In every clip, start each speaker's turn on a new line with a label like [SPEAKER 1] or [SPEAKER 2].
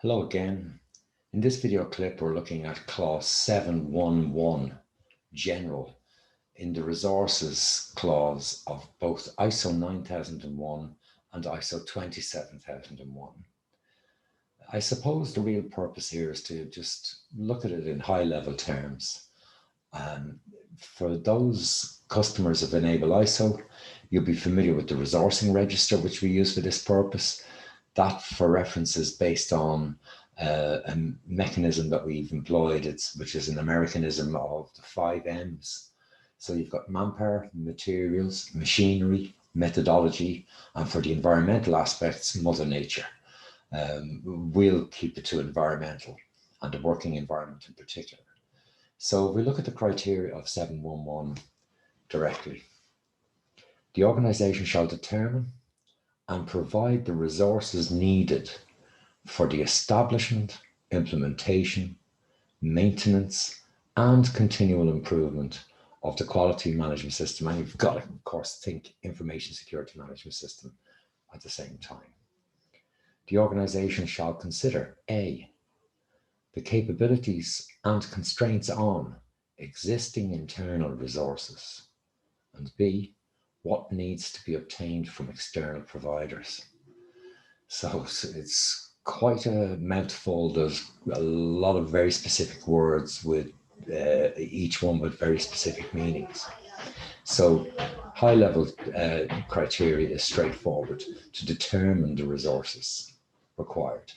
[SPEAKER 1] Hello again. In this video clip, we're looking at clause 711, general, in the resources clause of both ISO 9001 and ISO 27001. I suppose the real purpose here is to just look at it in high level terms. For those customers of Enable ISO, you'll be familiar with the resourcing register, which we use for this purpose. That, for reference, is based on a mechanism that we've employed, which is an Americanism of the 5 M's. So you've got manpower, materials, machinery, methodology, and for the environmental aspects, Mother Nature. We'll keep it to environmental and the working environment in particular. So if we look at the criteria of 711 directly, the organisation shall determine and provide the resources needed for the establishment, implementation, maintenance, and continual improvement of the quality management system. And you've got to, of course, think information security management system at the same time. The organisation shall consider A, the capabilities and constraints on existing internal resources, and B, what needs to be obtained from external providers. So it's quite a mouthful. There's a lot of very specific words with each one with very specific meanings. So high level criteria is straightforward: to determine the resources required.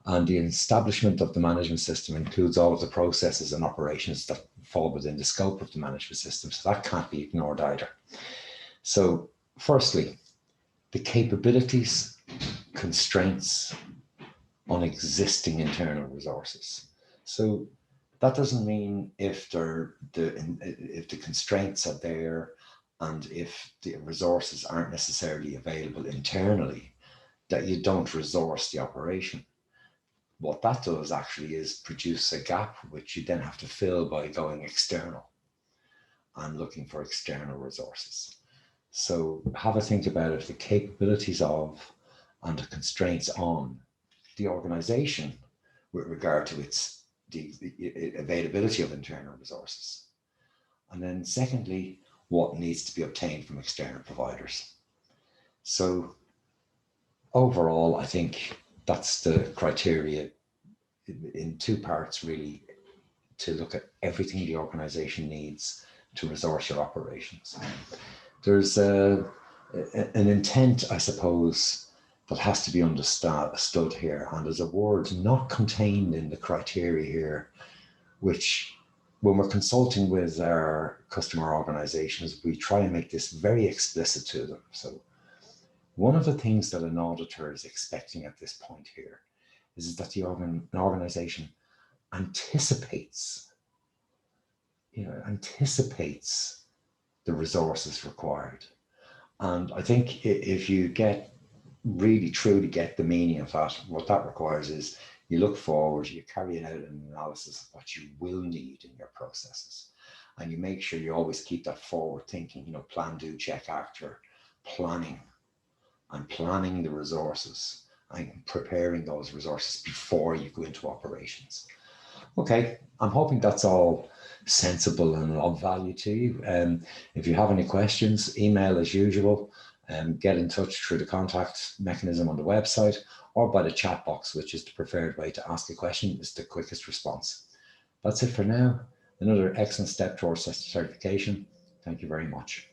[SPEAKER 1] And the establishment of the management system includes all of the processes and operations that fall within the scope of the management system. So that can't be ignored either. So firstly, the capabilities, constraints on existing internal resources. So that doesn't mean if the constraints are there and if the resources aren't necessarily available internally, that you don't resource the operation. What that does actually is produce a gap which you then have to fill by going external and looking for external resources. So have a think about it: the capabilities of and the constraints on the organization with regard to the availability of internal resources. And then secondly, what needs to be obtained from external providers. So overall, I think that's the criteria in two parts, really, to look at everything the organization needs to resource your operations. There's an intent, I suppose, that has to be understood here. And there's a word not contained in the criteria here, which when we're consulting with our customer organizations, we try and make this very explicit to them. So one of the things that an auditor is expecting at this point here is that an organization anticipates the resources required. And I think if you really truly get the meaning of that, what that requires is you look forward, you carry out an analysis of what you will need in your processes, and you make sure you always keep that forward thinking, plan, do, check, after planning, and planning the resources and preparing those resources before you go into operations. Okay, I'm hoping that's all sensible and of value to you. If you have any questions, email as usual, get in touch through the contact mechanism on the website or by the chat box, which is the preferred way to ask a question. It's the quickest response. That's it for now. Another excellent step towards certification. Thank you very much.